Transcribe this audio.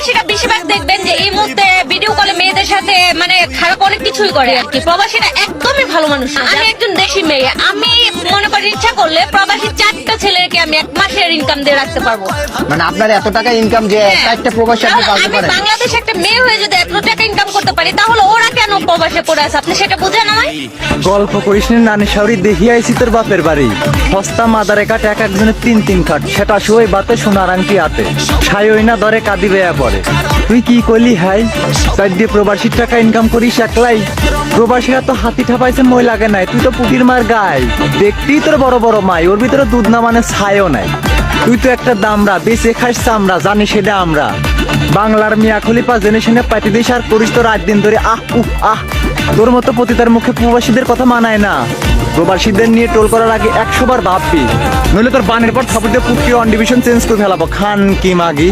প্রবাসীরা বেশিরভাগ দেখবেন যে এই মুহূর্তে ভিডিও কলে মেয়েদের সাথে মানে খারাপ অনেক কিছুই করে আর কি। প্রবাসীরা একদমই ভালো মানুষ না। আমি একজন দেশি মেয়ে, আমি মনে করি ইচ্ছা করলে প্রবাসী 4টা ছেলেকে আমি 1 মাসের ইনকাম দিয়ে রাখতে পারবো। মানে আপনার এত টাকা ইনকাম যে 4টা প্রবাসী আপনি পালতে আমি পারেন? বাংলাদেশে একটা মেয়ে হয়ে যদি এত টাকা ইনকাম করতে পারি তাহলে ওরা কেন প্রবাসে পড়ে আছে? আপনি সেটা বুঝেন আমায়? গল্প করিস নি নানি শাওরি, দেখি আইসি তোর বাপের বাড়ি। সস্তা মাদারে কাট এক একজনের 3 খাট, সেটা শুয়ে বাতে সোনার আংটি হাতে, ছাই ওই না ধরে কাঁদি বেয়া পড়ে। তুই কি করলি হাই? সাইড দিয়ে প্রবাসীর টাকা ইনকাম করিস একলাই? প্রবাসীরা তো হাতি ঠাপাইছে মই লাগে নাই, তুই তো পুটির মার গায়। দেখতেই তোর বড় বড় মাই, ওর ভিতরে দুধ না মানে ছাইও নাই। তুই তো একটা দামরা, বেঁচে খাইস চামড়া, জানি সেটা আমরা। বাংলার মিয়া খলিফা জেনে পাইতে দিস আর করিস তো রাত দিন ধরে আহ উহ আহ। তোর মতো পতিতার মুখে প্রবাসীদের কথা মানায় না। প্রবাসীদের নিয়ে টোল করার আগে 100 বার ভাববি, নইলে তোর বানের পর থাপুর দিয়ে পুটকি অন ডিভিশন চেঞ্জ করে ফেলাবো। খান কি মাগি।